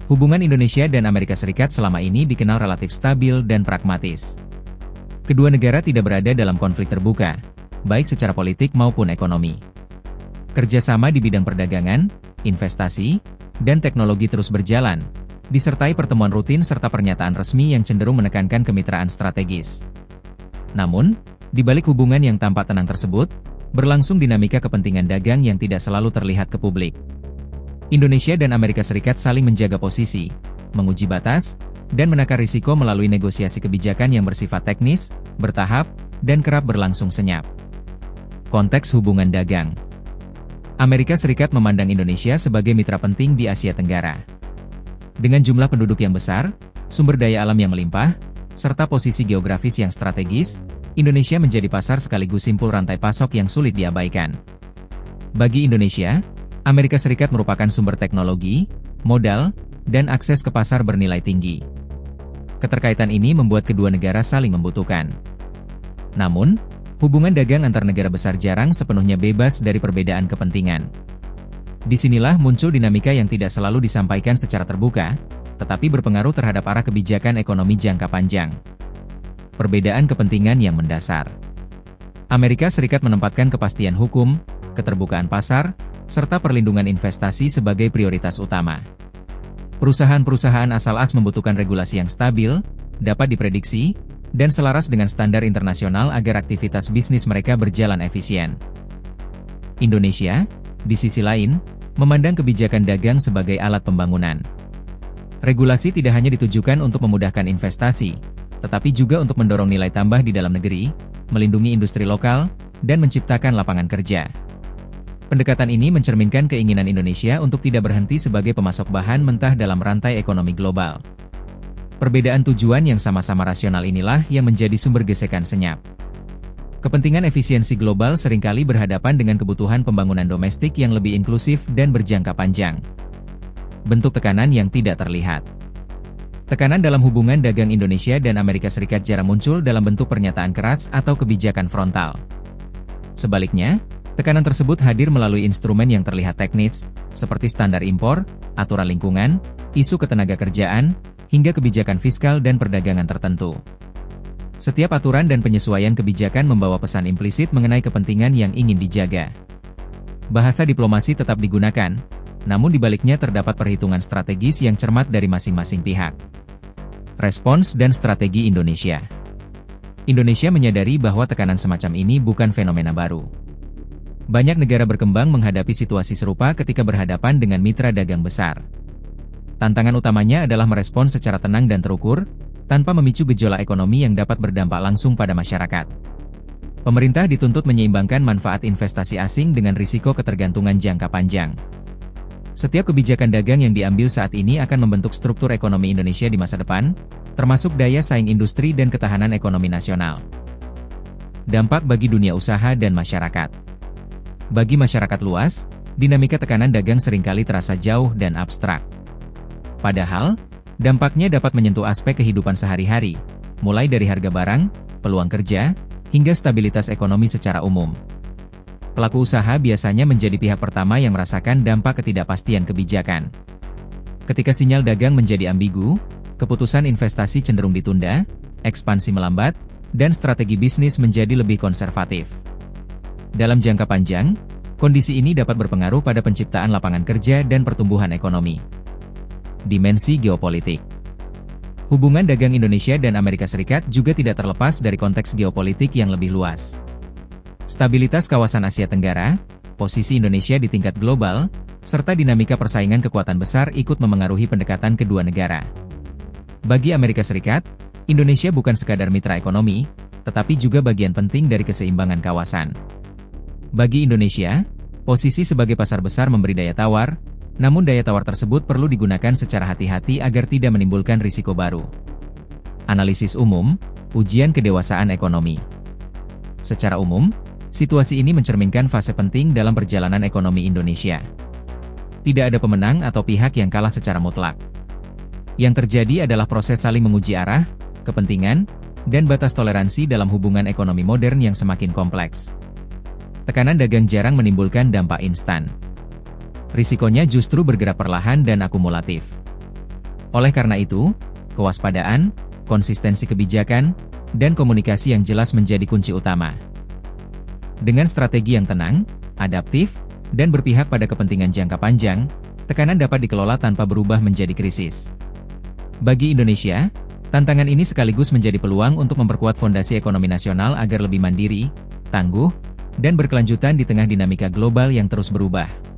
Hubungan Indonesia dan Amerika Serikat selama ini dikenal relatif stabil dan pragmatis. Kedua negara tidak berada dalam konflik terbuka, baik secara politik maupun ekonomi. Kerjasama di bidang perdagangan, investasi, dan teknologi terus berjalan, disertai pertemuan rutin serta pernyataan resmi yang cenderung menekankan kemitraan strategis. Namun, di balik hubungan yang tampak tenang tersebut, berlangsung dinamika kepentingan dagang yang tidak selalu terlihat ke publik. Indonesia dan Amerika Serikat saling menjaga posisi, menguji batas, dan menakar risiko melalui negosiasi kebijakan yang bersifat teknis, bertahap, dan kerap berlangsung senyap. Konteks hubungan dagang. Amerika Serikat memandang Indonesia sebagai mitra penting di Asia Tenggara. Dengan jumlah penduduk yang besar, sumber daya alam yang melimpah, serta posisi geografis yang strategis, Indonesia menjadi pasar sekaligus simpul rantai pasok yang sulit diabaikan. Bagi Indonesia, Amerika Serikat merupakan sumber teknologi, modal, dan akses ke pasar bernilai tinggi. Keterkaitan ini membuat kedua negara saling membutuhkan. Namun, hubungan dagang antar negara besar jarang sepenuhnya bebas dari perbedaan kepentingan. Disinilah muncul dinamika yang tidak selalu disampaikan secara terbuka, tetapi berpengaruh terhadap arah kebijakan ekonomi jangka panjang. Perbedaan kepentingan yang mendasar. Amerika Serikat menempatkan kepastian hukum, keterbukaan pasar, serta perlindungan investasi sebagai prioritas utama. Perusahaan-perusahaan asal-as membutuhkan regulasi yang stabil, dapat diprediksi, dan selaras dengan standar internasional agar aktivitas bisnis mereka berjalan efisien. Indonesia, di sisi lain, memandang kebijakan dagang sebagai alat pembangunan. Regulasi tidak hanya ditujukan untuk memudahkan investasi, tetapi juga untuk mendorong nilai tambah di dalam negeri, melindungi industri lokal, dan menciptakan lapangan kerja. Pendekatan ini mencerminkan keinginan Indonesia untuk tidak berhenti sebagai pemasok bahan mentah dalam rantai ekonomi global. Perbedaan tujuan yang sama-sama rasional inilah yang menjadi sumber gesekan senyap. Kepentingan efisiensi global seringkali berhadapan dengan kebutuhan pembangunan domestik yang lebih inklusif dan berjangka panjang. Bentuk tekanan yang tidak terlihat. Tekanan dalam hubungan dagang Indonesia dan Amerika Serikat jarang muncul dalam bentuk pernyataan keras atau kebijakan frontal. Sebaliknya, tekanan tersebut hadir melalui instrumen yang terlihat teknis, seperti standar impor, aturan lingkungan, isu ketenagakerjaan, hingga kebijakan fiskal dan perdagangan tertentu. Setiap aturan dan penyesuaian kebijakan membawa pesan implisit mengenai kepentingan yang ingin dijaga. Bahasa diplomasi tetap digunakan, namun di baliknya terdapat perhitungan strategis yang cermat dari masing-masing pihak. Respons dan strategi Indonesia. Indonesia menyadari bahwa tekanan semacam ini bukan fenomena baru. Banyak negara berkembang menghadapi situasi serupa ketika berhadapan dengan mitra dagang besar. Tantangan utamanya adalah merespons secara tenang dan terukur, tanpa memicu gejolak ekonomi yang dapat berdampak langsung pada masyarakat. Pemerintah dituntut menyeimbangkan manfaat investasi asing dengan risiko ketergantungan jangka panjang. Setiap kebijakan dagang yang diambil saat ini akan membentuk struktur ekonomi Indonesia di masa depan, termasuk daya saing industri dan ketahanan ekonomi nasional. Dampak bagi dunia usaha dan masyarakat. Bagi masyarakat luas, dinamika tekanan dagang seringkali terasa jauh dan abstrak. Padahal, dampaknya dapat menyentuh aspek kehidupan sehari-hari, mulai dari harga barang, peluang kerja, hingga stabilitas ekonomi secara umum. Pelaku usaha biasanya menjadi pihak pertama yang merasakan dampak ketidakpastian kebijakan. Ketika sinyal dagang menjadi ambigu, keputusan investasi cenderung ditunda, ekspansi melambat, dan strategi bisnis menjadi lebih konservatif. Dalam jangka panjang, kondisi ini dapat berpengaruh pada penciptaan lapangan kerja dan pertumbuhan ekonomi. Dimensi geopolitik. Hubungan dagang Indonesia dan Amerika Serikat juga tidak terlepas dari konteks geopolitik yang lebih luas. Stabilitas kawasan Asia Tenggara, posisi Indonesia di tingkat global, serta dinamika persaingan kekuatan besar ikut memengaruhi pendekatan kedua negara. Bagi Amerika Serikat, Indonesia bukan sekadar mitra ekonomi, tetapi juga bagian penting dari keseimbangan kawasan. Bagi Indonesia, posisi sebagai pasar besar memberi daya tawar, namun daya tawar tersebut perlu digunakan secara hati-hati agar tidak menimbulkan risiko baru. Analisis umum, ujian kedewasaan ekonomi. Secara umum, situasi ini mencerminkan fase penting dalam perjalanan ekonomi Indonesia. Tidak ada pemenang atau pihak yang kalah secara mutlak. Yang terjadi adalah proses saling menguji arah, kepentingan, dan batas toleransi dalam hubungan ekonomi modern yang semakin kompleks. Tekanan dagang jarang menimbulkan dampak instan. Risikonya justru bergerak perlahan dan akumulatif. Oleh karena itu, kewaspadaan, konsistensi kebijakan, dan komunikasi yang jelas menjadi kunci utama. Dengan strategi yang tenang, adaptif, dan berpihak pada kepentingan jangka panjang, tekanan dapat dikelola tanpa berubah menjadi krisis. Bagi Indonesia, tantangan ini sekaligus menjadi peluang untuk memperkuat fondasi ekonomi nasional agar lebih mandiri, tangguh, dan berkelanjutan di tengah dinamika global yang terus berubah.